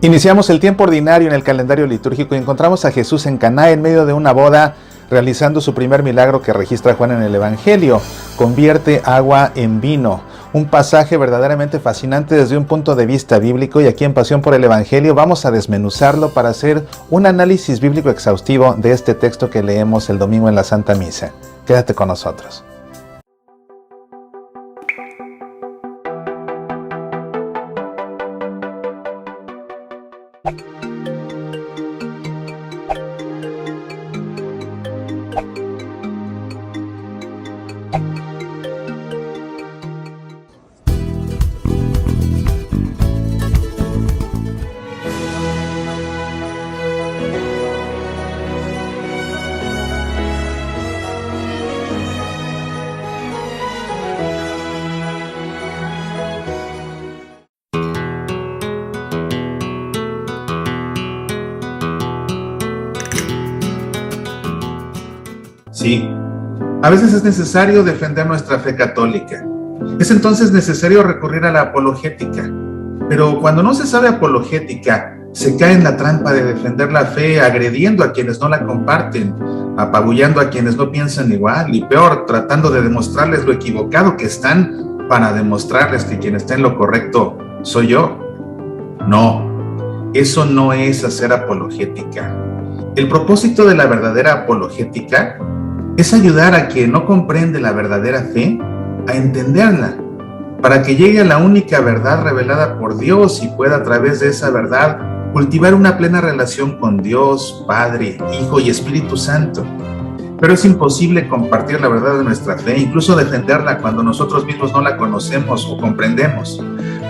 Iniciamos el tiempo ordinario en el calendario litúrgico y encontramos a Jesús en Caná en medio de una boda, realizando su primer milagro que registra Juan en el Evangelio. Convierte agua en vino. Un pasaje verdaderamente fascinante desde un punto de vista bíblico, y aquí en Pasión por el Evangelio vamos a desmenuzarlo para hacer un análisis bíblico exhaustivo de este texto que leemos el domingo en la Santa Misa. Quédate con nosotros. Sí, a veces es necesario defender nuestra fe católica. Es entonces necesario recurrir a la apologética. Pero cuando no se sabe apologética, se cae en la trampa de defender la fe agrediendo a quienes no la comparten, apabullando a quienes no piensan igual y peor, tratando de demostrarles lo equivocado que están para demostrarles que quien está en lo correcto soy yo. No, eso no es hacer apologética. El propósito de la verdadera apologética es ayudar a quien no comprende la verdadera fe a entenderla, para que llegue a la única verdad revelada por Dios y pueda a través de esa verdad cultivar una plena relación con Dios, Padre, Hijo y Espíritu Santo. Pero es imposible compartir la verdad de nuestra fe, incluso defenderla cuando nosotros mismos no la conocemos o comprendemos.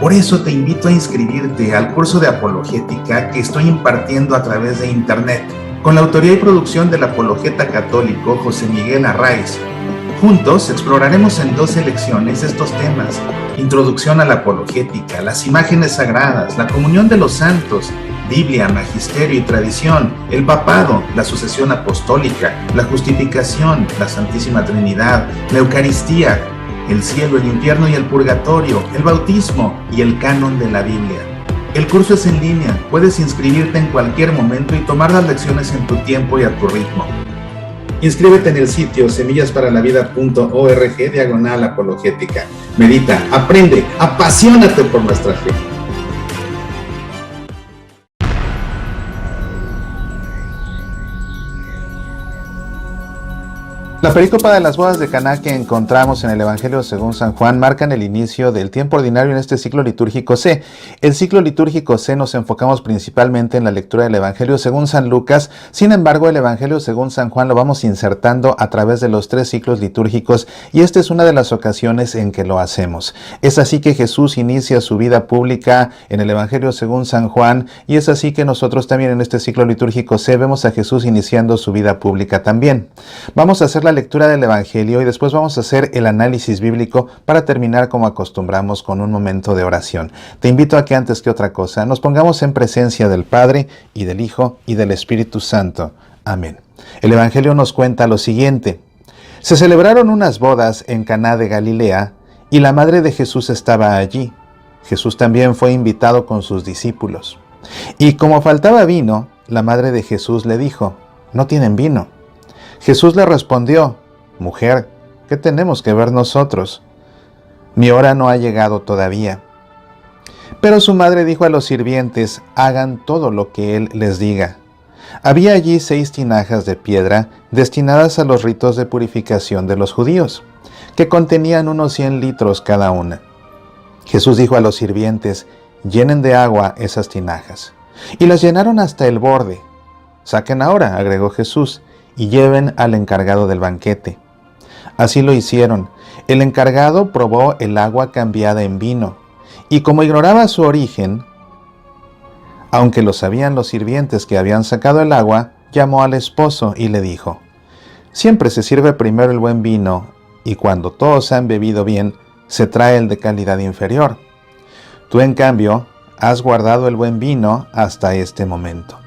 Por eso te invito a inscribirte al curso de apologética que estoy impartiendo a través de Internet, con la autoría y producción del apologeta católico José Miguel Arraiz. Juntos exploraremos en 12 lecciones estos temas: introducción a la apologética, las imágenes sagradas, la comunión de los santos, Biblia, magisterio y tradición, el papado, la sucesión apostólica, la justificación, la Santísima Trinidad, la Eucaristía, el cielo, el infierno y el purgatorio, el bautismo y el canon de la Biblia. El curso es en línea, puedes inscribirte en cualquier momento y tomar las lecciones en tu tiempo y a tu ritmo. Inscríbete en el sitio semillasparalavida.org/apologética. Medita, aprende, apasionate por nuestra fe. La perícopa de las bodas de Caná que encontramos en el Evangelio según San Juan marcan el inicio del tiempo ordinario en este ciclo litúrgico C. El ciclo litúrgico C nos enfocamos principalmente en la lectura del Evangelio según San Lucas. Sin embargo, el Evangelio según San Juan lo vamos insertando a través de los 3 ciclos litúrgicos, y esta es una de las ocasiones en que lo hacemos. Es así que Jesús inicia su vida pública en el Evangelio según San Juan, y es así que nosotros también en este ciclo litúrgico C vemos a Jesús iniciando su vida pública también. Vamos a hacer la lectura del Evangelio y después vamos a hacer el análisis bíblico para terminar como acostumbramos con un momento de oración. Te invito a que antes que otra cosa nos pongamos en presencia del Padre y del Hijo y del Espíritu Santo. Amén. El Evangelio nos cuenta lo siguiente: se celebraron unas bodas en Caná de Galilea y la madre de Jesús estaba allí. Jesús también fue invitado con sus discípulos. Y como faltaba vino, la madre de Jesús le dijo: no tienen vino. Jesús le respondió: mujer, ¿qué tenemos que ver nosotros? Mi hora no ha llegado todavía. Pero su madre dijo a los sirvientes: hagan todo lo que él les diga. Había allí 6 tinajas de piedra destinadas a los ritos de purificación de los judíos, que contenían unos 100 litros cada una. Jesús dijo a los sirvientes: llenen de agua esas tinajas. Y las llenaron hasta el borde. Saquen ahora, agregó Jesús, y lleven al encargado del banquete. Así lo hicieron. El encargado probó el agua cambiada en vino, y como ignoraba su origen, aunque lo sabían los sirvientes que habían sacado el agua, llamó al esposo y le dijo: siempre se sirve primero el buen vino, y cuando todos han bebido bien, se trae el de calidad inferior. Tú, en cambio, has guardado el buen vino hasta este momento.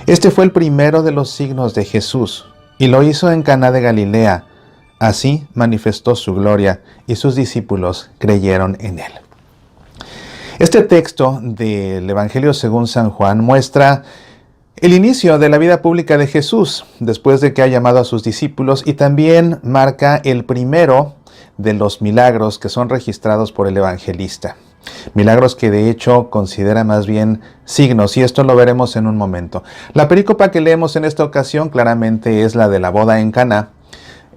Este fue el primero de los signos de Jesús, y lo hizo en Caná de Galilea. Así manifestó su gloria, y sus discípulos creyeron en él. Este texto del Evangelio según San Juan muestra el inicio de la vida pública de Jesús, después de que ha llamado a sus discípulos, y también marca el primero de los milagros que son registrados por el evangelista. Milagros que de hecho considera más bien signos, y esto lo veremos en un momento. La perícopa que leemos en esta ocasión claramente es la de la boda en Caná.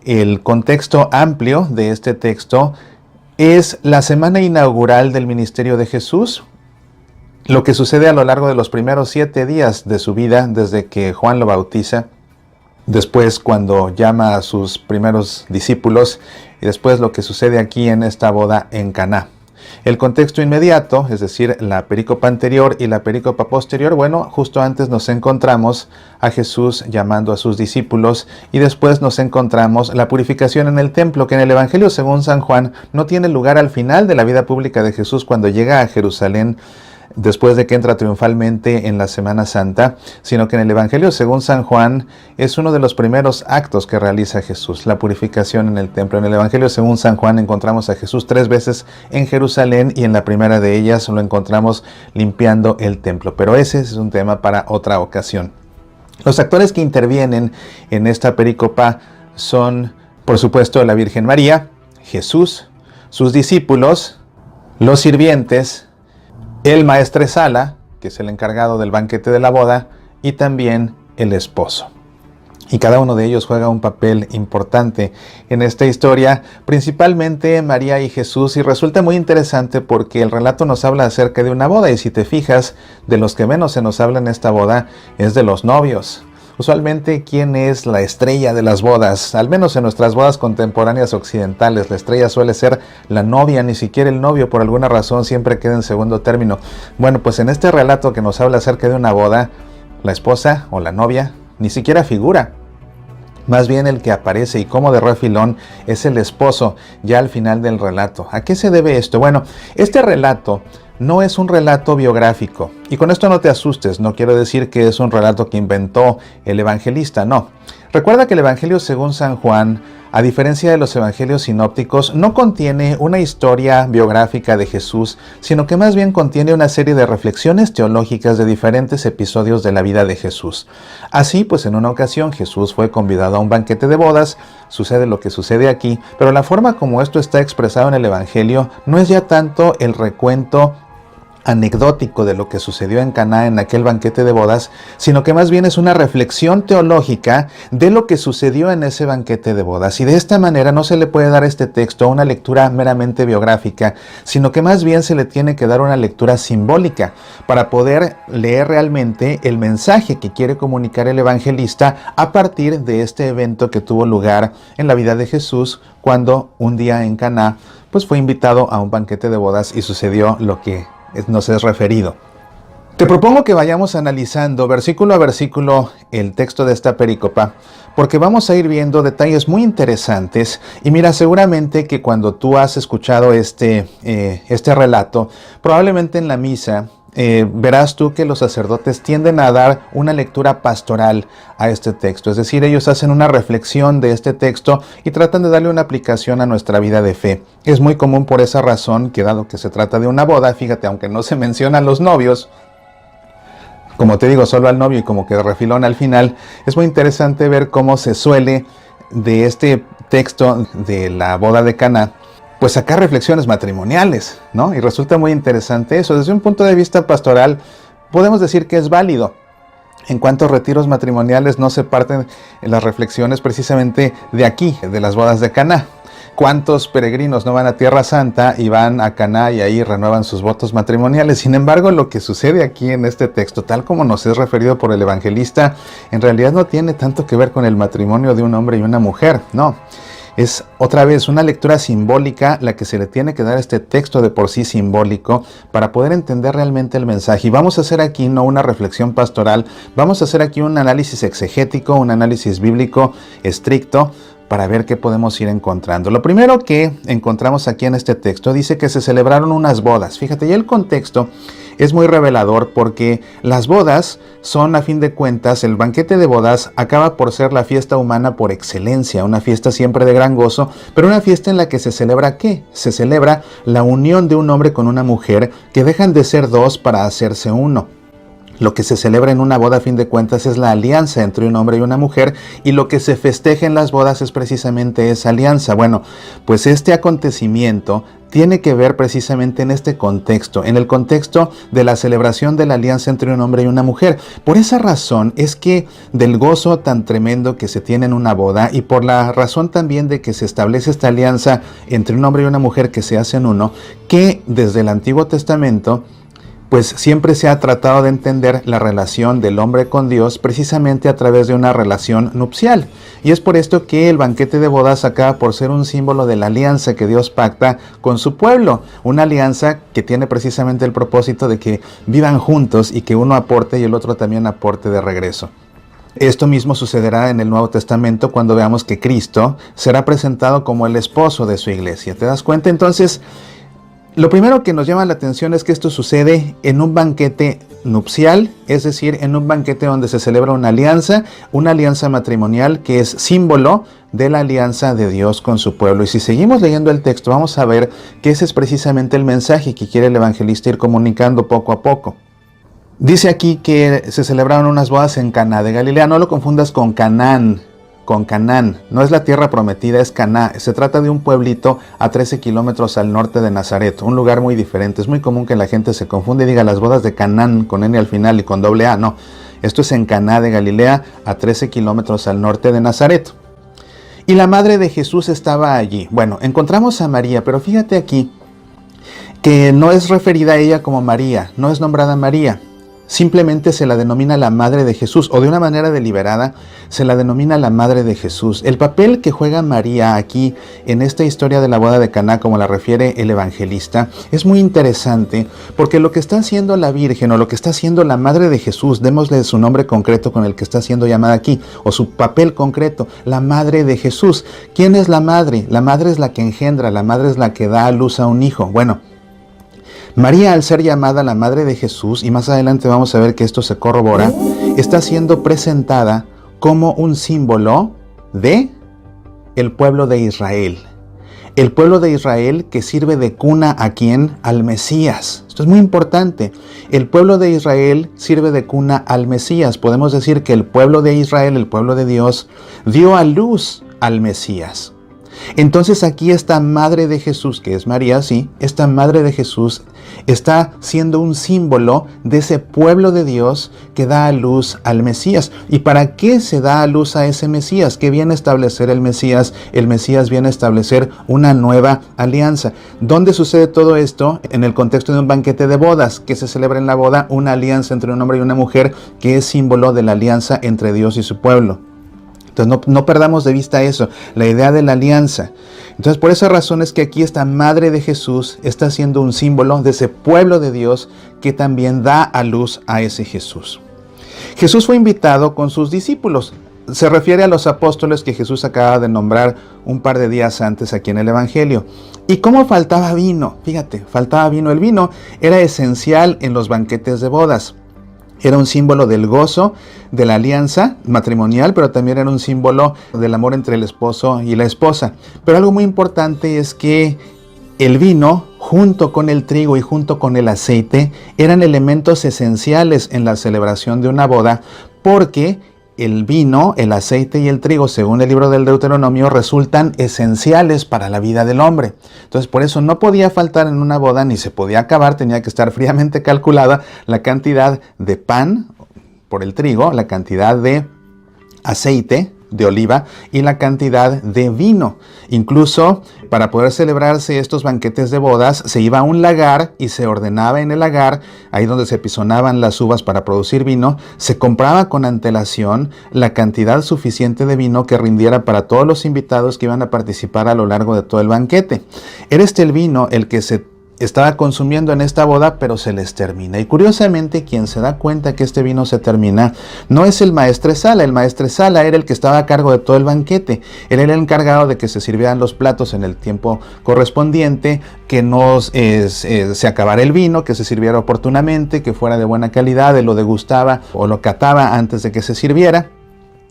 El contexto amplio de este texto es la semana inaugural del ministerio de Jesús, lo que sucede a lo largo de los primeros 7 días de su vida, desde que Juan lo bautiza, después cuando llama a sus primeros discípulos, y después lo que sucede aquí en esta boda en Caná. El contexto inmediato, es decir, la perícopa anterior y la perícopa posterior, bueno, justo antes nos encontramos a Jesús llamando a sus discípulos, y después nos encontramos la purificación en el templo, que en el Evangelio según San Juan no tiene lugar al final de la vida pública de Jesús cuando llega a Jerusalén, después de que entra triunfalmente en la Semana Santa, sino que en el Evangelio según San Juan es uno de los primeros actos que realiza Jesús, la purificación en el templo. En el Evangelio según San Juan encontramos a Jesús 3 veces en Jerusalén, y en la primera de ellas lo encontramos limpiando el templo, pero ese es un tema para otra ocasión. Los actores que intervienen en esta perícopa son, por supuesto, la Virgen María, Jesús, sus discípulos, los sirvientes, el maestresala, que es el encargado del banquete de la boda, y también el esposo. Y cada uno de ellos juega un papel importante en esta historia, principalmente María y Jesús, y resulta muy interesante porque el relato nos habla acerca de una boda, y si te fijas, de los que menos se nos habla en esta boda es de los novios. Usualmente, ¿quién es la estrella de las bodas? Al menos en nuestras bodas contemporáneas occidentales, la estrella suele ser la novia, ni siquiera el novio por alguna razón siempre queda en segundo término. Bueno, pues en este relato que nos habla acerca de una boda, la esposa o la novia ni siquiera figura. Más bien el que aparece, y como de refilón, es el esposo ya al final del relato. ¿A qué se debe esto? Bueno, este relato no es un relato biográfico, y con esto no te asustes, no quiero decir que es un relato que inventó el evangelista, no. Recuerda que el Evangelio según San Juan, a diferencia de los evangelios sinópticos, no contiene una historia biográfica de Jesús, sino que más bien contiene una serie de reflexiones teológicas de diferentes episodios de la vida de Jesús. Así, pues en una ocasión Jesús fue convidado a un banquete de bodas, sucede lo que sucede aquí, pero la forma como esto está expresado en el Evangelio no es ya tanto el recuento anecdótico de lo que sucedió en Caná en aquel banquete de bodas, sino que más bien es una reflexión teológica de lo que sucedió en ese banquete de bodas. Y de esta manera no se le puede dar a este texto una lectura meramente biográfica, sino que más bien se le tiene que dar una lectura simbólica para poder leer realmente el mensaje que quiere comunicar el evangelista a partir de este evento que tuvo lugar en la vida de Jesús cuando un día en Caná pues fue invitado a un banquete de bodas y sucedió lo que nos es referido. Te propongo que vayamos analizando versículo a versículo el texto de esta perícopa, porque vamos a ir viendo detalles muy interesantes. Y mira, seguramente que cuando tú has escuchado este relato, probablemente en la misa, verás tú que los sacerdotes tienden a dar una lectura pastoral a este texto. Es decir, ellos hacen una reflexión de este texto y tratan de darle una aplicación a nuestra vida de fe. Es muy común por esa razón que, dado que se trata de una boda, fíjate, aunque no se mencionan los novios, como te digo, solo al novio y como que de refilón al final, es muy interesante ver cómo se suele de este texto de la boda de Caná pues sacar reflexiones matrimoniales, ¿no? Y resulta muy interesante eso. Desde un punto de vista pastoral, podemos decir que es válido. En cuanto a retiros matrimoniales, no se parten las reflexiones precisamente de aquí, de las bodas de Caná. ¿Cuántos peregrinos no van a Tierra Santa y van a Caná y ahí renuevan sus votos matrimoniales? Sin embargo, lo que sucede aquí en este texto, tal como nos es referido por el evangelista, en realidad no tiene tanto que ver con el matrimonio de un hombre y una mujer, no. Es otra vez una lectura simbólica la que se le tiene que dar a este texto de por sí simbólico para poder entender realmente el mensaje. Y vamos a hacer aquí no una reflexión pastoral, vamos a hacer aquí un análisis exegético, un análisis bíblico estricto para ver qué podemos ir encontrando. Lo primero que encontramos aquí en este texto dice que se celebraron unas bodas. Fíjate, ya el contexto es muy revelador porque las bodas son, a fin de cuentas, el banquete de bodas acaba por ser la fiesta humana por excelencia, una fiesta siempre de gran gozo, pero una fiesta en la que se celebra ¿qué? Se celebra la unión de un hombre con una mujer que dejan de ser dos para hacerse uno. Lo que se celebra en una boda, a fin de cuentas, es la alianza entre un hombre y una mujer, y lo que se festeja en las bodas es precisamente esa alianza. Bueno, pues este acontecimiento tiene que ver precisamente en este contexto, en el contexto de la celebración de la alianza entre un hombre y una mujer. Por esa razón es que del gozo tan tremendo que se tiene en una boda, y por la razón también de que se establece esta alianza entre un hombre y una mujer que se hacen uno, que desde el Antiguo Testamento pues siempre se ha tratado de entender la relación del hombre con Dios precisamente a través de una relación nupcial. Y es por esto que el banquete de bodas acaba por ser un símbolo de la alianza que Dios pacta con su pueblo. Una alianza que tiene precisamente el propósito de que vivan juntos y que uno aporte y el otro también aporte de regreso. Esto mismo sucederá en el Nuevo Testamento cuando veamos que Cristo será presentado como el esposo de su iglesia. ¿Te das cuenta? Entonces, lo primero que nos llama la atención es que esto sucede en un banquete nupcial, es decir, en un banquete donde se celebra una alianza matrimonial que es símbolo de la alianza de Dios con su pueblo. Y si seguimos leyendo el texto, vamos a ver que ese es precisamente el mensaje que quiere el evangelista ir comunicando poco a poco. Dice aquí que se celebraron unas bodas en Caná de Galilea. No lo confundas con Canaán. No es la tierra prometida, es Caná. Se trata de un pueblito a 13 kilómetros al norte de Nazaret, un lugar muy diferente. Es muy común que la gente se confunde y diga las bodas de Canaán con N al final y con doble A. No, esto es en Caná de Galilea, a 13 kilómetros al norte de Nazaret. Y la madre de Jesús estaba allí. Bueno, encontramos a María, pero fíjate aquí que no es referida a ella como María, no es nombrada María. Simplemente se la denomina la madre de Jesús, o de una manera deliberada se la denomina la madre de Jesús. El papel que juega María aquí en esta historia de la boda de Caná, como la refiere el evangelista, es muy interesante, porque lo que está haciendo la Virgen, o lo que está haciendo la madre de Jesús, démosle su nombre concreto con el que está siendo llamada aquí, o su papel concreto, la madre de Jesús. ¿Quién es la madre? La madre es la que engendra, la madre es la que da a luz a un hijo. Bueno, María, al ser llamada la madre de Jesús, y más adelante vamos a ver que esto se corrobora, está siendo presentada como un símbolo de el pueblo de Israel. El pueblo de Israel que sirve de cuna ¿a quién? Al Mesías. Esto es muy importante. El pueblo de Israel sirve de cuna al Mesías. Podemos decir que el pueblo de Israel, el pueblo de Dios, dio a luz al Mesías. Entonces aquí esta madre de Jesús, que es María, sí, esta madre de Jesús está siendo un símbolo de ese pueblo de Dios que da a luz al Mesías. ¿Y para qué se da a luz a ese Mesías? ¿Qué viene a establecer el Mesías? El Mesías viene a establecer una nueva alianza. ¿Dónde sucede todo esto? En el contexto de un banquete de bodas, que se celebra en la boda una alianza entre un hombre y una mujer, que es símbolo de la alianza entre Dios y su pueblo. Entonces no perdamos de vista eso, la idea de la alianza. Entonces por esa razón es que aquí esta madre de Jesús está siendo un símbolo de ese pueblo de Dios que también da a luz a ese Jesús. Jesús fue invitado con sus discípulos. Se refiere a los apóstoles que Jesús acaba de nombrar un par de días antes aquí en el Evangelio. ¿Y cómo faltaba vino? Fíjate, faltaba vino. El vino era esencial en los banquetes de bodas. Era un símbolo del gozo, de la alianza matrimonial, pero también era un símbolo del amor entre el esposo y la esposa. Pero algo muy importante es que el vino, junto con el trigo y junto con el aceite, eran elementos esenciales en la celebración de una boda, porque el vino, el aceite y el trigo, según el libro del Deuteronomio, resultan esenciales para la vida del hombre. Entonces, por eso no podía faltar en una boda, ni se podía acabar, tenía que estar fríamente calculada la cantidad de pan por el trigo, la cantidad de aceite de oliva y la cantidad de vino. Incluso para poder celebrarse estos banquetes de bodas se iba a un lagar y se ordenaba en el lagar, ahí donde se pisonaban las uvas para producir vino, se compraba con antelación la cantidad suficiente de vino que rindiera para todos los invitados que iban a participar a lo largo de todo el banquete. Era este el vino el que se estaba consumiendo en esta boda, pero se les termina. Y curiosamente, quien se da cuenta que este vino se termina no es el maestresala. El maestresala era el que estaba a cargo de todo el banquete. Él era el encargado de que se sirvieran los platos en el tiempo correspondiente, que no se acabara el vino, que se sirviera oportunamente, que fuera de buena calidad, él lo degustaba o lo cataba antes de que se sirviera.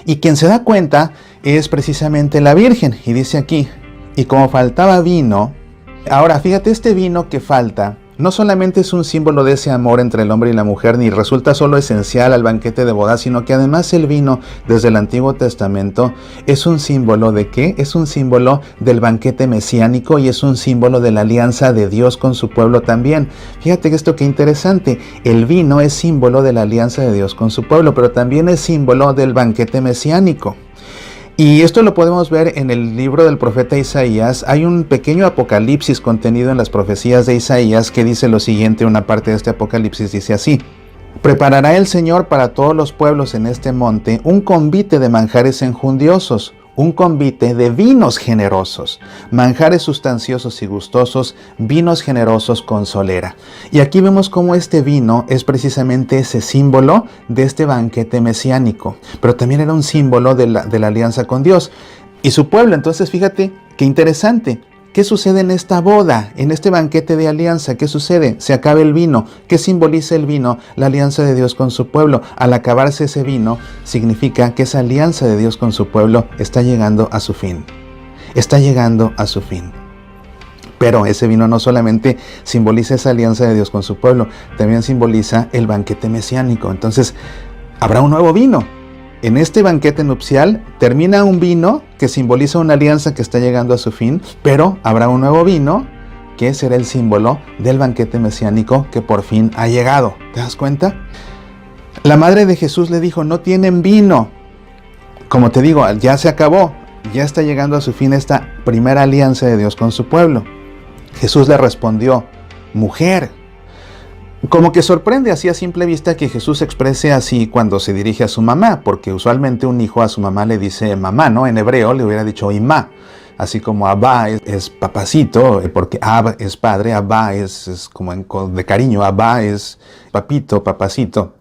Y quien se da cuenta es precisamente la Virgen. Y dice aquí, y como faltaba vino. Ahora, fíjate, este vino que falta no solamente es un símbolo de ese amor entre el hombre y la mujer, ni resulta solo esencial al banquete de bodas, sino que además el vino desde el Antiguo Testamento es un símbolo ¿de qué? Es un símbolo del banquete mesiánico y es un símbolo de la alianza de Dios con su pueblo también. Fíjate que esto qué interesante, el vino es símbolo de la alianza de Dios con su pueblo, pero también es símbolo del banquete mesiánico. Y esto lo podemos ver en el libro del profeta Isaías. Hay un pequeño apocalipsis contenido en las profecías de Isaías que dice lo siguiente, una parte de este apocalipsis dice así: preparará el Señor para todos los pueblos en este monte un convite de manjares enjundiosos, un convite de vinos generosos, manjares sustanciosos y gustosos, vinos generosos con solera. Y aquí vemos cómo este vino es precisamente ese símbolo de este banquete mesiánico, pero también era un símbolo de la alianza con Dios y su pueblo. Entonces fíjate qué interesante. ¿Qué sucede en esta boda, en este banquete de alianza? ¿Qué sucede? Se acaba el vino. ¿Qué simboliza el vino? La alianza de Dios con su pueblo. Al acabarse ese vino, significa que esa alianza de Dios con su pueblo está llegando a su fin. Está llegando a su fin. Pero ese vino no solamente simboliza esa alianza de Dios con su pueblo, también simboliza el banquete mesiánico. Entonces, habrá un nuevo vino. En este banquete nupcial termina un vino que simboliza una alianza que está llegando a su fin, pero habrá un nuevo vino que será el símbolo del banquete mesiánico que por fin ha llegado. ¿Te das cuenta? La madre de Jesús le dijo, no tienen vino. Como te digo, ya se acabó, ya está llegando a su fin esta primera alianza de Dios con su pueblo. Jesús le respondió, mujer. Como que sorprende así a simple vista que Jesús se exprese así cuando se dirige a su mamá, porque usualmente un hijo a su mamá le dice mamá, ¿no? En hebreo le hubiera dicho imá, así como Abba es papacito, porque Ab es padre, Abba es como de cariño, Abba es papito, papacito.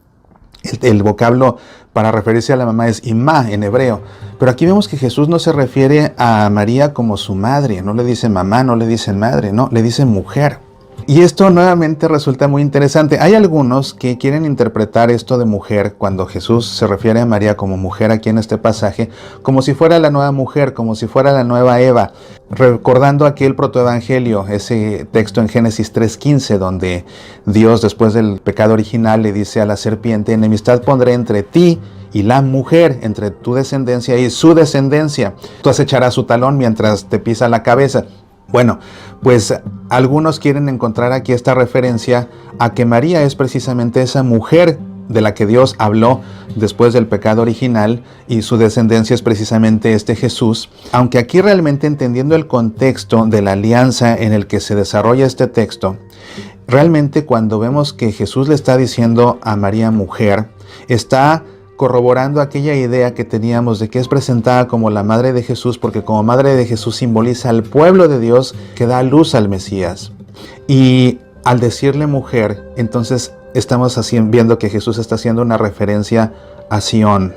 El vocablo para referirse a la mamá es imá en hebreo, pero aquí vemos que Jesús no se refiere a María como su madre, no le dice mamá, no le dice madre, no, le dice mujer. Y esto nuevamente resulta muy interesante. Hay algunos que quieren interpretar esto de mujer cuando Jesús se refiere a María como mujer aquí en este pasaje, como si fuera la nueva mujer, como si fuera la nueva Eva, recordando aquel protoevangelio, ese texto en Génesis 3:15, donde Dios después del pecado original le dice a la serpiente, enemistad pondré entre ti y la mujer, entre tu descendencia y su descendencia. Tú acecharás su talón mientras te pisa la cabeza. Bueno, pues algunos quieren encontrar aquí esta referencia a que María es precisamente esa mujer de la que Dios habló después del pecado original y su descendencia es precisamente este Jesús. Aunque aquí realmente entendiendo el contexto de la alianza en el que se desarrolla este texto, realmente cuando vemos que Jesús le está diciendo a María mujer, está corroborando aquella idea que teníamos de que es presentada como la madre de Jesús, porque como madre de Jesús simboliza al pueblo de Dios que da luz al Mesías. Y al decirle mujer, entonces estamos viendo que Jesús está haciendo una referencia a Sión,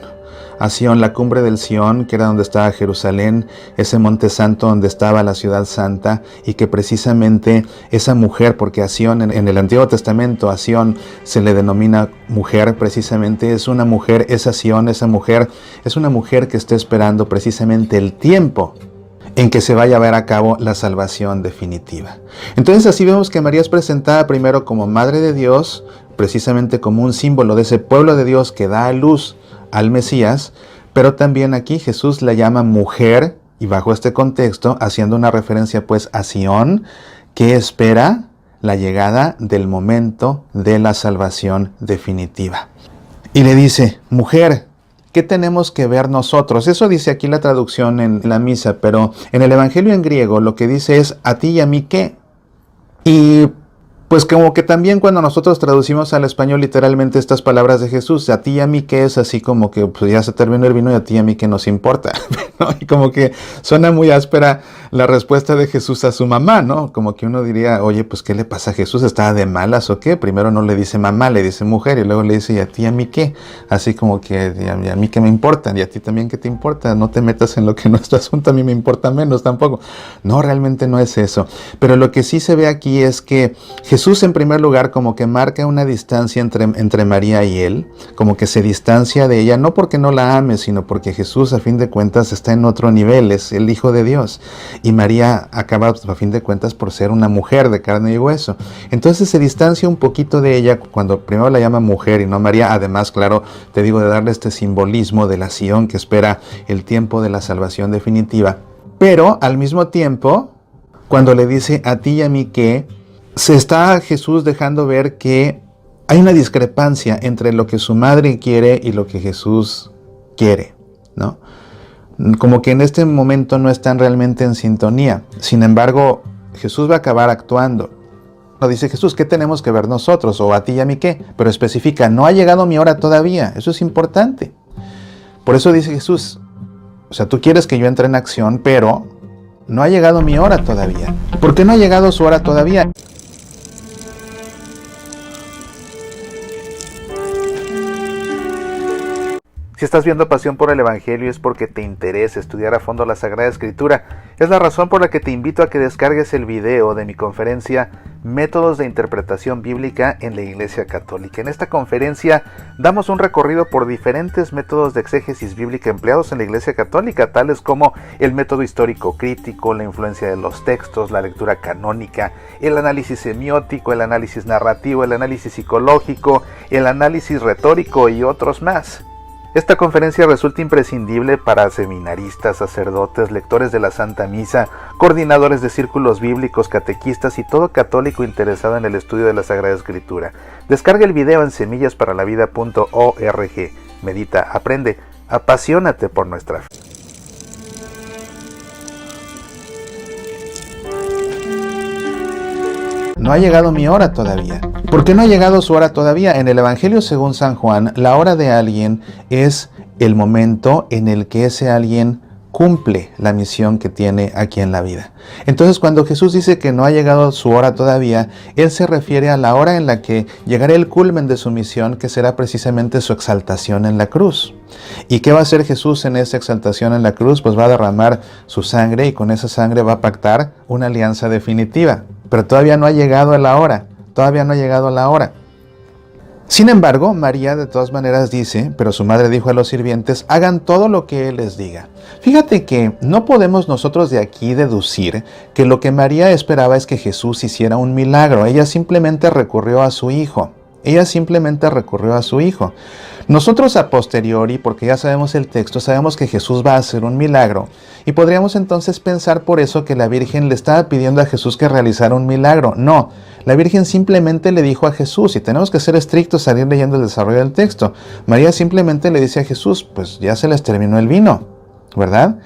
la cumbre del Sión, que era donde estaba Jerusalén, ese monte santo donde estaba la ciudad santa, y que precisamente esa mujer, porque a Sión en el Antiguo Testamento a Sión se le denomina mujer, precisamente es una mujer, esa Sión, esa mujer es una mujer que está esperando precisamente el tiempo en que se vaya a llevar a cabo la salvación definitiva. Entonces así vemos que María es presentada primero como Madre de Dios, precisamente como un símbolo de ese pueblo de Dios que da a luz al Mesías, pero también aquí Jesús la llama mujer, y bajo este contexto, haciendo una referencia pues a Sión, que espera la llegada del momento de la salvación definitiva. Y le dice, mujer, ¿qué tenemos que ver nosotros? Eso dice aquí la traducción en la misa, pero en el Evangelio en griego lo que dice es, ¿a ti y a mí qué? Y pues como que también cuando nosotros traducimos al español literalmente estas palabras de Jesús, a ti y a mí qué es así como que pues ya se terminó el vino y a ti y a mí qué nos importa, ¿no? Y como que suena muy áspera la respuesta de Jesús a su mamá, ¿no? Como que uno diría, oye, pues ¿qué le pasa a Jesús? ¿Estaba de malas o qué? Primero no le dice mamá, le dice mujer, y luego le dice, ¿y a ti, y a mí qué? Así como que, ¿y a mí qué me importa? ¿Y a ti también qué te importa? No te metas en lo que no es tu asunto, a mí me importa menos tampoco. No, realmente no es eso. Pero lo que sí se ve aquí es que Jesús, en primer lugar, como que marca una distancia entre María y él, como que se distancia de ella, no porque no la ame, sino porque Jesús, a fin de cuentas, está en otro nivel, es el Hijo de Dios. Y María acaba, a fin de cuentas, por ser una mujer de carne y hueso. Entonces se distancia un poquito de ella cuando primero la llama mujer y no María. Además, claro, te digo, de darle este simbolismo de la Sión que espera el tiempo de la salvación definitiva. Pero al mismo tiempo, cuando le dice a ti y a mí que, se está Jesús dejando ver que hay una discrepancia entre lo que su madre quiere y lo que Jesús quiere, ¿no? Como que en este momento no están realmente en sintonía. Sin embargo, Jesús va a acabar actuando. No dice Jesús, ¿qué tenemos que ver nosotros? O a ti y a mí qué. Pero especifica, no ha llegado mi hora todavía. Eso es importante. Por eso dice Jesús, o sea, tú quieres que yo entre en acción, pero no ha llegado mi hora todavía. ¿Por qué no ha llegado su hora todavía? Si estás viendo Pasión por el Evangelio es porque te interesa estudiar a fondo la Sagrada Escritura. Es la razón por la que te invito a que descargues el video de mi conferencia Métodos de Interpretación Bíblica en la Iglesia Católica. En esta conferencia damos un recorrido por diferentes métodos de exégesis bíblica empleados en la Iglesia Católica, tales como el método histórico crítico, la influencia de los textos, la lectura canónica, el análisis semiótico, el análisis narrativo, el análisis psicológico, el análisis retórico y otros más. Esta conferencia resulta imprescindible para seminaristas, sacerdotes, lectores de la Santa Misa, coordinadores de círculos bíblicos, catequistas y todo católico interesado en el estudio de la Sagrada Escritura. Descarga el video en semillasparalavida.org. Medita, aprende, apasionate por nuestra fe. No ha llegado mi hora todavía. ¿Por qué no ha llegado su hora todavía? En el Evangelio según San Juan, la hora de alguien es el momento en el que ese alguien cumple la misión que tiene aquí en la vida. Entonces, cuando Jesús dice que no ha llegado su hora todavía, Él se refiere a la hora en la que llegará el culmen de su misión, que será precisamente su exaltación en la cruz. ¿Y qué va a hacer Jesús en esa exaltación en la cruz? Pues va a derramar su sangre y con esa sangre va a pactar una alianza definitiva. Pero todavía no ha llegado la hora. Todavía no ha llegado la hora. Sin embargo, María de todas maneras dice, pero su madre dijo a los sirvientes, hagan todo lo que Él les diga. Fíjate que no podemos nosotros de aquí deducir que lo que María esperaba es que Jesús hiciera un milagro. Ella simplemente recurrió a su hijo. Nosotros a posteriori, porque ya sabemos el texto, sabemos que Jesús va a hacer un milagro. Y podríamos entonces pensar por eso que la Virgen le estaba pidiendo a Jesús que realizara un milagro. No, la Virgen simplemente le dijo a Jesús, y tenemos que ser estrictos al ir leyendo el desarrollo del texto. María simplemente le dice a Jesús, pues ya se les terminó el vino, ¿verdad?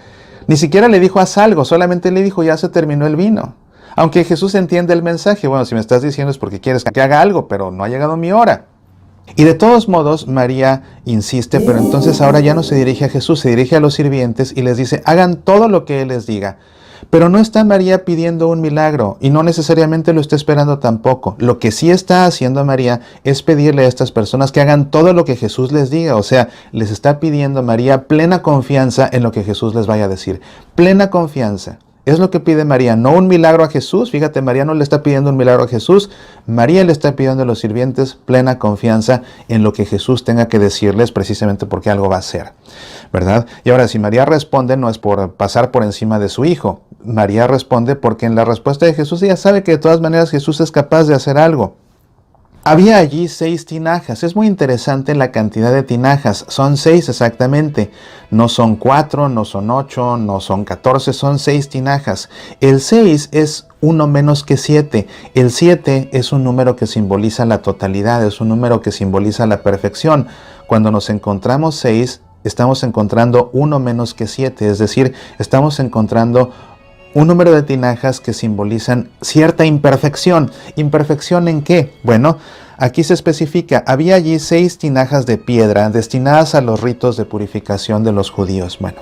Ni siquiera le dijo haz algo, solamente le dijo ya se terminó el vino. Aunque Jesús entiende el mensaje, bueno, si me estás diciendo es porque quieres que haga algo, pero no ha llegado mi hora. Y de todos modos, María insiste, pero entonces ahora ya no se dirige a Jesús, se dirige a los sirvientes y les dice, hagan todo lo que Él les diga. Pero no está María pidiendo un milagro y no necesariamente lo está esperando tampoco. Lo que sí está haciendo María es pedirle a estas personas que hagan todo lo que Jesús les diga. O sea, les está pidiendo a María plena confianza en lo que Jesús les vaya a decir. Plena confianza. Es lo que pide María, no un milagro a Jesús. Fíjate, María no le está pidiendo un milagro a Jesús. María le está pidiendo a los sirvientes plena confianza en lo que Jesús tenga que decirles, precisamente porque algo va a hacer, ¿verdad? Y ahora, si María responde, no es por pasar por encima de su hijo. María responde porque en la respuesta de Jesús ella sabe que de todas maneras Jesús es capaz de hacer algo. Había allí 6 tinajas. Es muy interesante la cantidad de tinajas. Son 6 exactamente. No son 4, no son 8, no son 14, son 6 tinajas. El 6 es uno menos que 7. El 7 es un número que simboliza la totalidad, es un número que simboliza la perfección. Cuando nos encontramos 6, estamos encontrando uno menos que 7, es decir, estamos encontrando un número de tinajas que simbolizan cierta imperfección. ¿Imperfección en qué? Bueno, Aquí se especifica, había allí 6 tinajas de piedra destinadas a los ritos de purificación de los judíos. Bueno,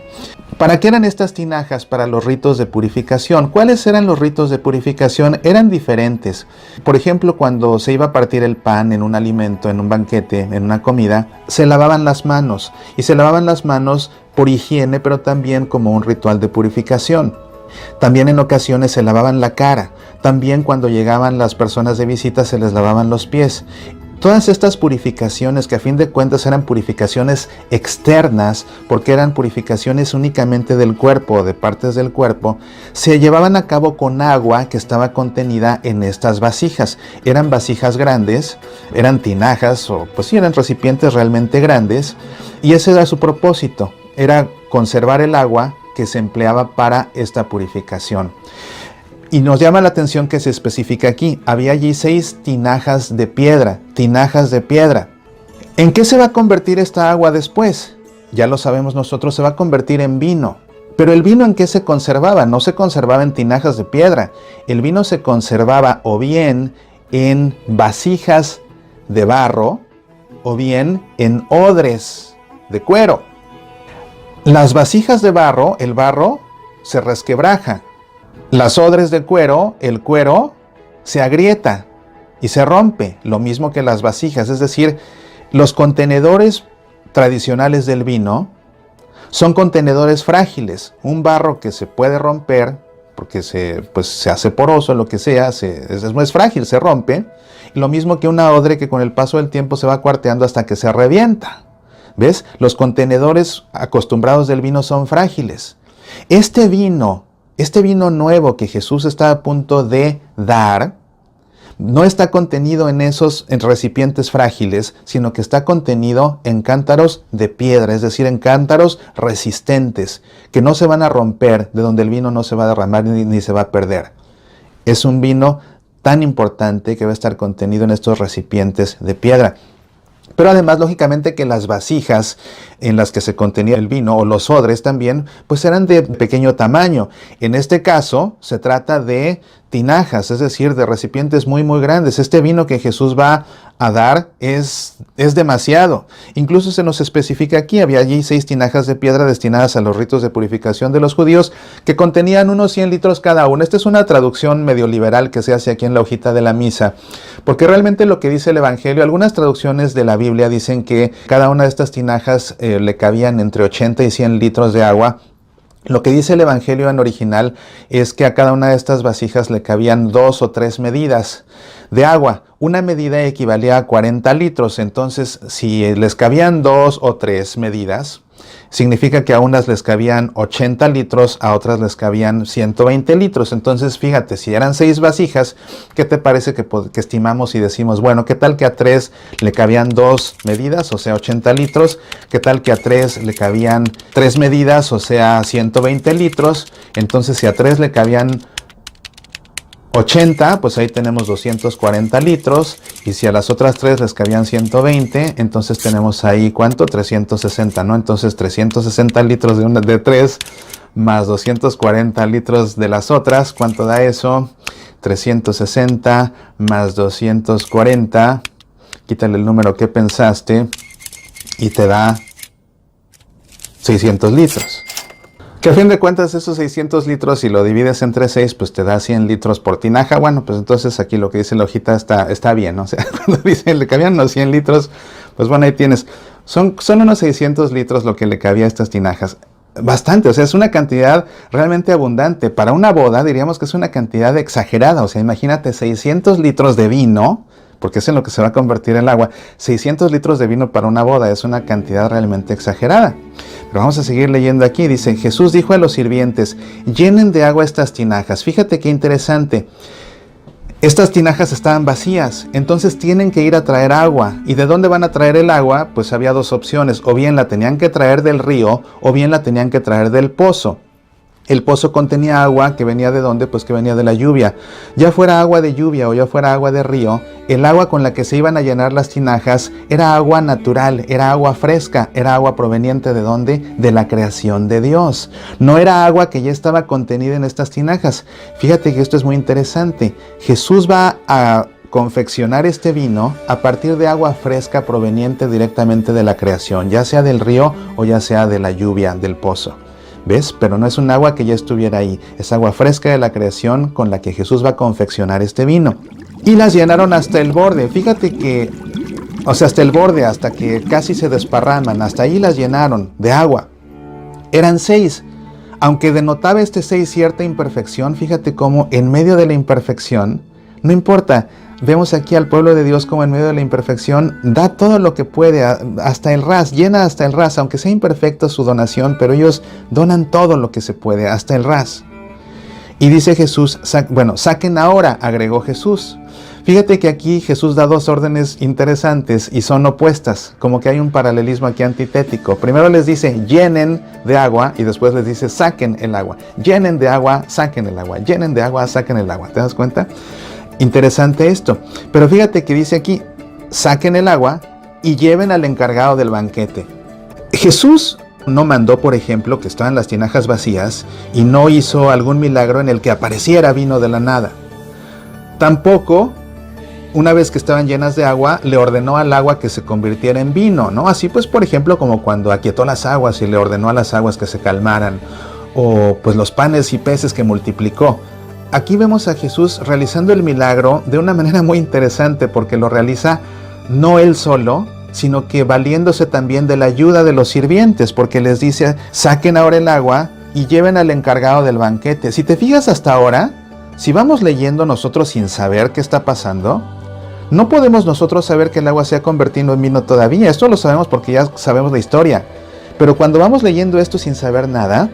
¿para qué eran estas tinajas? Para los ritos de purificación. ¿Cuáles eran los ritos de purificación? Eran diferentes. Por ejemplo, cuando se iba a partir el pan en un alimento, en un banquete, en una comida, se lavaban las manos. Y se lavaban las manos por higiene, pero también como un ritual de purificación. También en ocasiones se lavaban la cara. También cuando llegaban las personas de visita se les lavaban los pies. Todas estas purificaciones, que a fin de cuentas eran purificaciones externas, porque eran purificaciones únicamente del cuerpo, de partes del cuerpo, se llevaban a cabo con agua que estaba contenida en estas vasijas. Eran vasijas grandes, eran tinajas, o pues sí, eran recipientes realmente grandes, y ese era su propósito, era conservar el agua que se empleaba para esta purificación. Y nos llama la atención que se especifica aquí, había allí 6 tinajas de piedra, tinajas de piedra. ¿En qué se va a convertir esta agua después? Ya lo sabemos nosotros, se va a convertir en vino. Pero el vino, ¿en qué se conservaba? No se conservaba en tinajas de piedra. El vino se conservaba o bien en vasijas de barro o bien en odres de cuero. Las vasijas de barro, el barro se resquebraja. Las odres de cuero, el cuero se agrieta y se rompe, lo mismo que las vasijas. Es decir, los contenedores tradicionales del vino son contenedores frágiles. Un barro que se puede romper porque se hace poroso, lo que sea, es frágil, se rompe. Lo mismo que una odre que con el paso del tiempo se va cuarteando hasta que se revienta. ¿Ves? Los contenedores acostumbrados del vino son frágiles. Este vino nuevo que Jesús está a punto de dar, no está contenido en recipientes frágiles, sino que está contenido en cántaros de piedra, es decir, en cántaros resistentes, que no se van a romper, de donde el vino no se va a derramar ni se va a perder. Es un vino tan importante que va a estar contenido en estos recipientes de piedra. Pero además, lógicamente, que las vasijas en las que se contenía el vino, o los odres también, pues eran de pequeño tamaño. En este caso, se trata de tinajas, es decir, de recipientes muy, muy grandes. Este vino que Jesús va a dar es demasiado. Incluso se nos especifica aquí, había allí 6 tinajas de piedra destinadas a los ritos de purificación de los judíos, que contenían unos 100 litros cada una. Esta es una traducción medio liberal que se hace aquí en la hojita de la misa, porque realmente lo que dice el Evangelio, algunas traducciones de la Biblia dicen que cada una de estas tinajas le cabían entre 80 y 100 litros de agua. Lo que dice el Evangelio en original es que a cada una de estas vasijas le cabían 2 o 3 medidas de agua. Una medida equivalía a 40 litros. Entonces, si les cabían 2 o 3 medidas, significa que a unas les cabían 80 litros, a otras les cabían 120 litros. Entonces, fíjate, si eran 6 vasijas, ¿qué te parece que estimamos y decimos, bueno, qué tal que a 3 le cabían 2 medidas, o sea, 80 litros? ¿Qué tal que a 3 le cabían 3 medidas, o sea, 120 litros? Entonces, si a 3 le cabían 80, pues ahí tenemos 240 litros, y si a las otras 3 les cabían 120, entonces tenemos ahí, ¿cuánto? 360, ¿no? Entonces 360 litros de 3 más 240 litros de las otras, ¿cuánto da eso? 360 más 240, quítale el número que pensaste, y te da 600 litros. Que a fin de cuentas esos 600 litros, si lo divides entre 6, pues te da 100 litros por tinaja. Bueno, pues entonces aquí lo que dice la hojita está bien, ¿no? O sea, cuando dice le cabían unos 100 litros, pues bueno, ahí tienes. Son unos 600 litros lo que le cabía a estas tinajas. Bastante, o sea, es una cantidad realmente abundante. Para una boda diríamos que es una cantidad exagerada. O sea, imagínate 600 litros de vino, porque es en lo que se va a convertir el agua. 600 litros de vino para una boda es una cantidad realmente exagerada. Pero vamos a seguir leyendo aquí. Dice, Jesús dijo a los sirvientes, llenen de agua estas tinajas. Fíjate qué interesante. Estas tinajas estaban vacías, entonces tienen que ir a traer agua. ¿Y de dónde van a traer el agua? Pues había 2 opciones. O bien la tenían que traer del río, o bien la tenían que traer del pozo. El pozo contenía agua que venía ¿de dónde? Pues que venía de la lluvia. Ya fuera agua de lluvia o ya fuera agua de río, el agua con la que se iban a llenar las tinajas era agua natural, era agua fresca, era agua proveniente ¿de dónde? De la creación de Dios. No era agua que ya estaba contenida en estas tinajas. Fíjate que esto es muy interesante. Jesús va a confeccionar este vino a partir de agua fresca proveniente directamente de la creación, ya sea del río o ya sea de la lluvia del pozo. ¿Ves? Pero no es un agua que ya estuviera ahí, es agua fresca de la creación con la que Jesús va a confeccionar este vino. Y las llenaron hasta el borde, fíjate que, hasta el borde, hasta que casi se desparraman, hasta ahí las llenaron de agua. Eran 6. Aunque denotaba este 6 cierta imperfección, fíjate cómo en medio de la imperfección, no importa, vemos aquí al pueblo de Dios como en medio de la imperfección da todo lo que puede, hasta el ras, llena hasta el ras, aunque sea imperfecta su donación, pero ellos donan todo lo que se puede, hasta el ras. Y dice Jesús, saquen ahora, agregó Jesús. Fíjate que aquí Jesús da 2 órdenes interesantes y son opuestas, como que hay un paralelismo aquí antitético. Primero les dice, llenen de agua, y después les dice, saquen el agua. Llenen de agua, saquen el agua. Llenen de agua, saquen el agua. ¿Te das cuenta? Interesante esto. Pero fíjate que dice aquí, saquen el agua y lleven al encargado del banquete. Jesús no mandó, por ejemplo, que estaban las tinajas vacías y no hizo algún milagro en el que apareciera vino de la nada. Tampoco, una vez que estaban llenas de agua, le ordenó al agua que se convirtiera en vino, ¿no? Así pues, por ejemplo, como cuando aquietó las aguas y le ordenó a las aguas que se calmaran, o pues los panes y peces que multiplicó. Aquí vemos a Jesús realizando el milagro de una manera muy interesante, porque lo realiza no él solo, sino que valiéndose también de la ayuda de los sirvientes, porque les dice, saquen ahora el agua y lleven al encargado del banquete. Si te fijas hasta ahora, si vamos leyendo nosotros sin saber qué está pasando, no podemos nosotros saber que el agua se ha convertido en vino todavía. Esto lo sabemos porque ya sabemos la historia. Pero cuando vamos leyendo esto sin saber nada,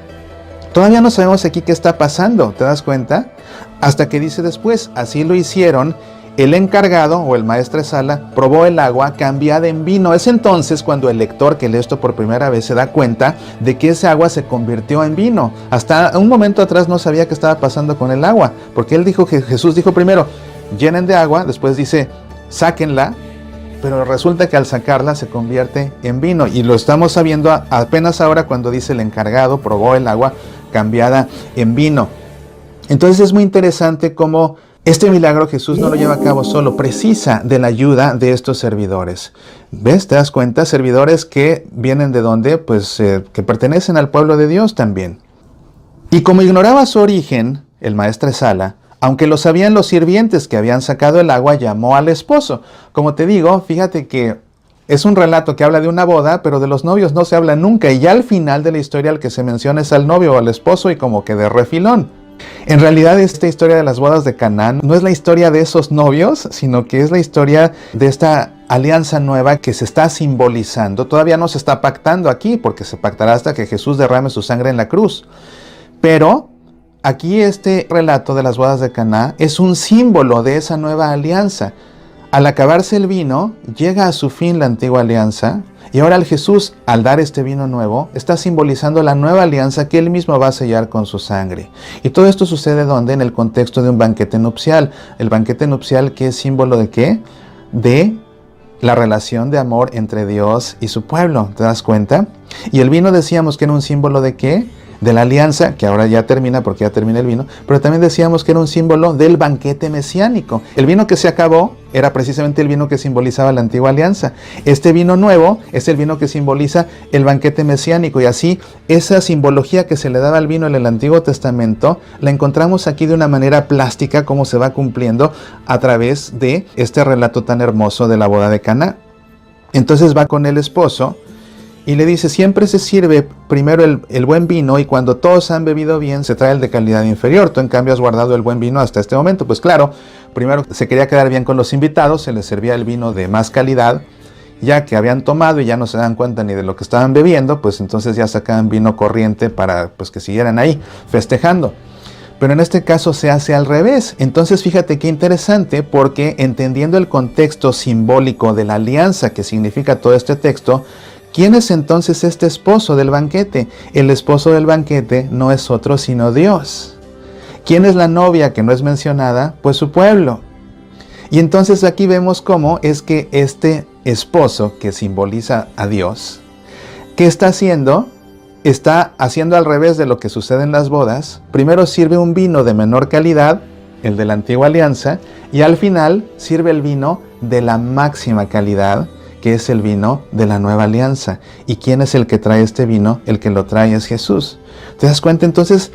todavía no sabemos aquí qué está pasando. ¿Te das cuenta? Hasta que dice después, así lo hicieron. El encargado o el maestresala probó el agua cambiada en vino. Es entonces cuando el lector que lee esto por primera vez se da cuenta de que esa agua se convirtió en vino. Hasta un momento atrás no sabía qué estaba pasando con el agua, porque Jesús dijo primero, llenen de agua, después dice, sáquenla, pero resulta que al sacarla se convierte en vino. Y lo estamos sabiendo apenas ahora cuando dice el encargado probó el agua cambiada en vino. Entonces es muy interesante cómo este milagro Jesús no lo lleva a cabo solo, precisa de la ayuda de estos servidores. ¿Ves? ¿Te das cuenta? Servidores que vienen de dónde? Pues que pertenecen al pueblo de Dios también. Y como ignoraba su origen, el maestresala, aunque lo sabían los sirvientes que habían sacado el agua, llamó al esposo. Como te digo, fíjate que es un relato que habla de una boda, pero de los novios no se habla nunca. Y ya al final de la historia el que se menciona es al novio o al esposo y como que de refilón. En realidad esta historia de las bodas de Caná no es la historia de esos novios, sino que es la historia de esta alianza nueva que se está simbolizando. Todavía no se está pactando aquí, porque se pactará hasta que Jesús derrame su sangre en la cruz. Pero aquí este relato de las bodas de Caná es un símbolo de esa nueva alianza. Al acabarse el vino, llega a su fin la antigua alianza. Y ahora el Jesús, al dar este vino nuevo, está simbolizando la nueva alianza que él mismo va a sellar con su sangre. Y todo esto sucede ¿dónde? En el contexto de un banquete nupcial. El banquete nupcial, ¿qué es símbolo de qué? De la relación de amor entre Dios y su pueblo. ¿Te das cuenta? Y el vino decíamos que era un símbolo de ¿qué? De la alianza, que ahora ya termina porque ya termina el vino, pero también decíamos que era un símbolo del banquete mesiánico. El vino que se acabó era precisamente el vino que simbolizaba la antigua alianza. Este vino nuevo es el vino que simboliza el banquete mesiánico, y así esa simbología que se le daba al vino en el Antiguo Testamento la encontramos aquí de una manera plástica, como se va cumpliendo a través de este relato tan hermoso de la boda de Caná. Entonces va con el esposo y le dice, siempre se sirve primero el buen vino, y cuando todos han bebido bien se trae el de calidad inferior. Tú en cambio has guardado el buen vino hasta este momento. Pues claro, primero se quería quedar bien con los invitados, se les servía el vino de más calidad, ya que habían tomado y ya no se dan cuenta ni de lo que estaban bebiendo, pues entonces ya sacaban vino corriente para pues que siguieran ahí festejando. Pero en este caso se hace al revés. Entonces fíjate qué interesante, porque entendiendo el contexto simbólico de la alianza que significa todo este texto, ¿quién es entonces este esposo del banquete? El esposo del banquete no es otro sino Dios. ¿Quién es la novia que no es mencionada? Pues su pueblo. Y entonces aquí vemos cómo es que este esposo que simboliza a Dios, ¿qué está haciendo? Está haciendo al revés de lo que sucede en las bodas. Primero sirve un vino de menor calidad el de la antigua alianza, y al final sirve el vino de la máxima calidad, que es el vino de la nueva alianza. ¿Y quién es el que trae este vino? El que lo trae es Jesús. ¿Te das cuenta? Entonces,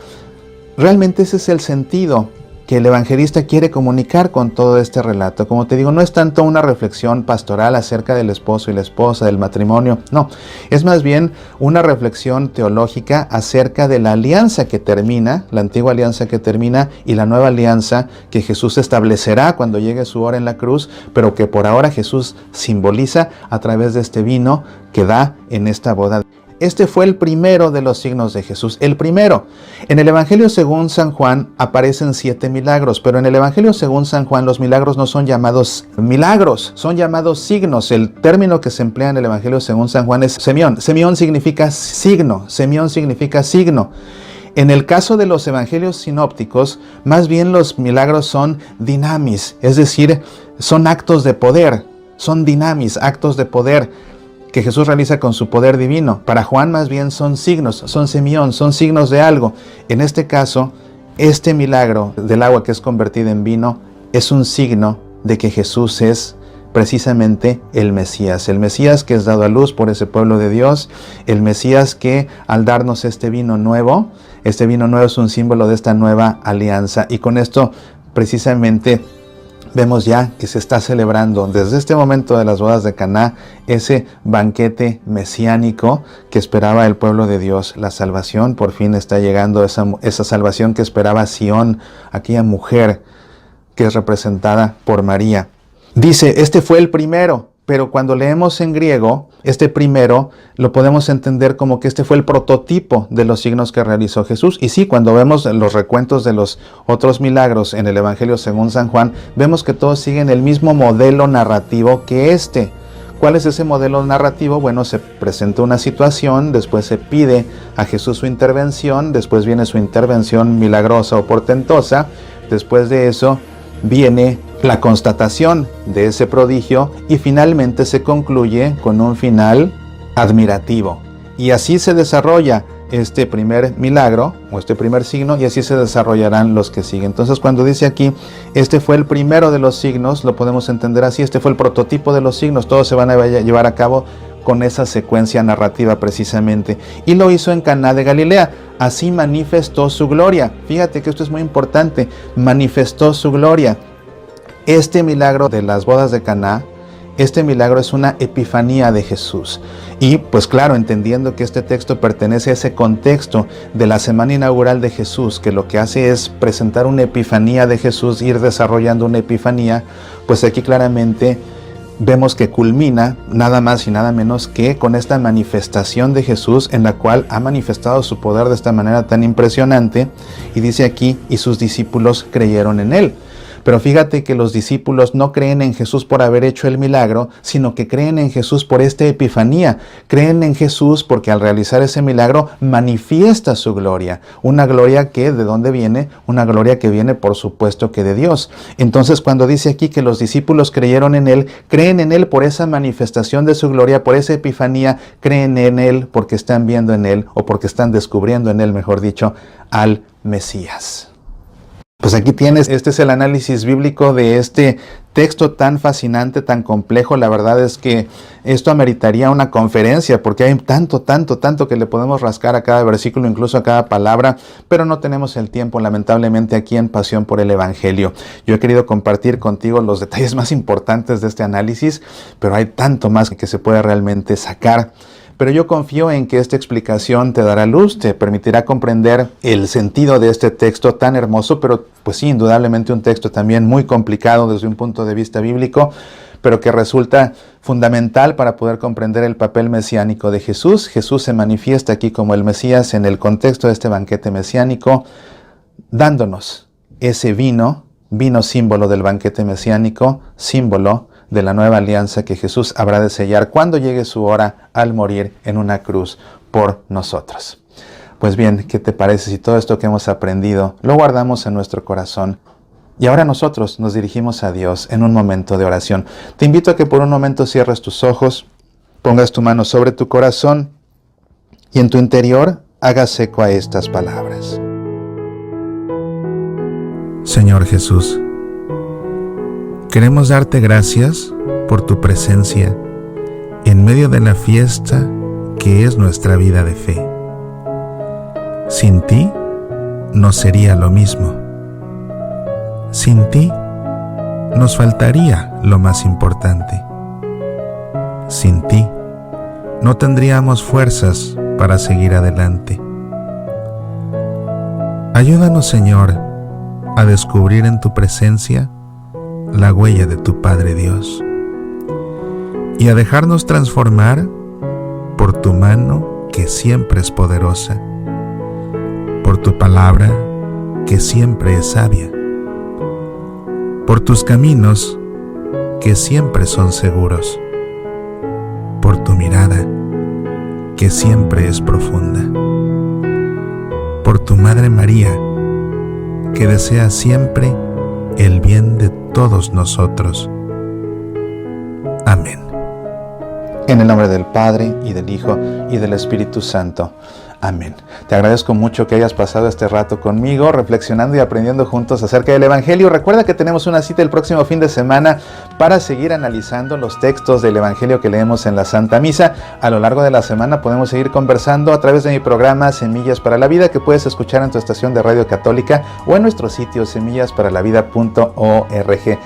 realmente ese es el sentido que el evangelista quiere comunicar con todo este relato. Como te digo, no es tanto una reflexión pastoral acerca del esposo y la esposa, del matrimonio, no. Es más bien una reflexión teológica acerca de la alianza que termina, la antigua alianza que termina, y la nueva alianza que Jesús establecerá cuando llegue su hora en la cruz, pero que por ahora Jesús simboliza a través de este vino que da en esta boda. Este fue el primero de los signos de Jesús, el primero. En el Evangelio según San Juan aparecen 7 milagros, pero en el Evangelio según San Juan los milagros no son llamados milagros, son llamados signos. El término que se emplea en el Evangelio según San Juan es semión. Semión significa signo, semión significa signo. En el caso de los evangelios sinópticos, más bien los milagros son dinamis, es decir, son actos de poder, son dinamis, actos de poder que Jesús realiza con su poder divino. Para Juan más bien son signos, son semión, son signos de algo. En este caso, este milagro del agua que es convertida en vino es un signo de que Jesús es precisamente el Mesías que es dado a luz por ese pueblo de Dios, el Mesías que al darnos este vino nuevo es un símbolo de esta nueva alianza. Y con esto precisamente vemos ya que se está celebrando desde este momento de las bodas de Caná ese banquete mesiánico que esperaba el pueblo de Dios. La salvación por fin está llegando, esa salvación que esperaba Sión, aquella mujer que es representada por María. Dice, este fue el primero, pero cuando leemos en griego, este primero lo podemos entender como que este fue el prototipo de los signos que realizó Jesús. Y sí, cuando vemos los recuentos de los otros milagros en el Evangelio según San Juan, vemos que todos siguen el mismo modelo narrativo que este. ¿Cuál es ese modelo narrativo? Bueno, se presenta una situación, después se pide a Jesús su intervención, después viene su intervención milagrosa o portentosa, después de eso viene la constatación de ese prodigio y finalmente se concluye con un final admirativo. Y así se desarrolla este primer milagro o este primer signo y así se desarrollarán los que siguen. Entonces cuando dice aquí, este fue el primero de los signos, lo podemos entender así, este fue el prototipo de los signos, todos se van a llevar a cabo con esa secuencia narrativa precisamente. Y lo hizo en Caná de Galilea, así manifestó su gloria. Fíjate que esto es muy importante, manifestó su gloria. Este milagro de las bodas de Caná, este milagro es una epifanía de Jesús. Y pues claro, entendiendo que este texto pertenece a ese contexto de la semana inaugural de Jesús, que lo que hace es presentar una epifanía de Jesús, ir desarrollando una epifanía, pues aquí claramente vemos que culmina nada más y nada menos que con esta manifestación de Jesús en la cual ha manifestado su poder de esta manera tan impresionante. Y dice aquí, y sus discípulos creyeron en él. Pero fíjate que los discípulos no creen en Jesús por haber hecho el milagro, sino que creen en Jesús por esta epifanía. Creen en Jesús porque al realizar ese milagro manifiesta su gloria. Una gloria que, ¿de dónde viene? Una gloria que viene, por supuesto, que de Dios. Entonces, cuando dice aquí que los discípulos creyeron en él, creen en él por esa manifestación de su gloria, por esa epifanía, creen en él porque están viendo en él, o porque están descubriendo en él, mejor dicho, al Mesías. Pues aquí tienes, este es el análisis bíblico de este texto tan fascinante, tan complejo. La verdad es que esto ameritaría una conferencia porque hay tanto que le podemos rascar a cada versículo, incluso a cada palabra, pero no tenemos el tiempo, lamentablemente, aquí en Pasión por el Evangelio. Yo he querido compartir contigo los detalles más importantes de este análisis, pero hay tanto más que se puede realmente sacar. Pero yo confío en que esta explicación te dará luz, te permitirá comprender el sentido de este texto tan hermoso, pero pues sí, indudablemente un texto también muy complicado desde un punto de vista bíblico, pero que resulta fundamental para poder comprender el papel mesiánico de Jesús. Jesús se manifiesta aquí como el Mesías en el contexto de este banquete mesiánico, dándonos ese vino símbolo del banquete mesiánico, símbolo de la nueva alianza que Jesús habrá de sellar cuando llegue su hora al morir en una cruz por nosotros. Pues bien, ¿qué te parece si todo esto que hemos aprendido lo guardamos en nuestro corazón? Y ahora nosotros nos dirigimos a Dios en un momento de oración. Te invito a que por un momento cierres tus ojos, pongas tu mano sobre tu corazón y en tu interior hagas eco a estas palabras. Señor Jesús, queremos darte gracias por tu presencia en medio de la fiesta que es nuestra vida de fe. Sin ti no sería lo mismo. Sin ti nos faltaría lo más importante. Sin ti no tendríamos fuerzas para seguir adelante. Ayúdanos, Señor, a descubrir en tu presencia la huella de tu Padre Dios y a dejarnos transformar por tu mano que siempre es poderosa, por tu palabra que siempre es sabia, por tus caminos que siempre son seguros, por tu mirada que siempre es profunda, por tu Madre María que desea siempre el bien de todos nosotros. Amén. En el nombre del Padre, y del Hijo, y del Espíritu Santo. Amén. Te agradezco mucho que hayas pasado este rato conmigo, reflexionando y aprendiendo juntos acerca del Evangelio. Recuerda que tenemos una cita el próximo fin de semana para seguir analizando los textos del Evangelio que leemos en la Santa Misa. A lo largo de la semana podemos seguir conversando a través de mi programa Semillas para la Vida, que puedes escuchar en tu estación de radio católica o en nuestro sitio semillasparalavida.org.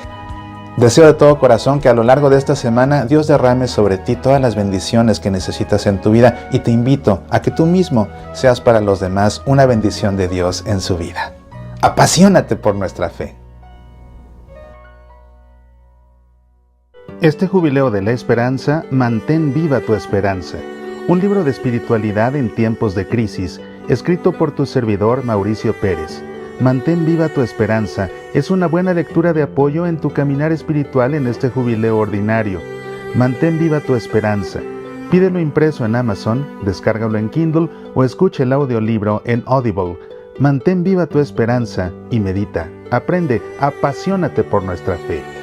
Deseo de todo corazón que a lo largo de esta semana Dios derrame sobre ti todas las bendiciones que necesitas en tu vida, y te invito a que tú mismo seas para los demás una bendición de Dios en su vida. Apasionate por nuestra fe. Este jubileo de la esperanza, mantén viva tu esperanza. Un libro de espiritualidad en tiempos de crisis, escrito por tu servidor Mauricio Pérez. Mantén viva tu esperanza es una buena lectura de apoyo en tu caminar espiritual en este jubileo ordinario. Mantén viva tu esperanza. Pídelo impreso en Amazon, descárgalo en Kindle o escucha el audiolibro en Audible. Mantén viva tu esperanza y medita, aprende, apasionate por nuestra fe.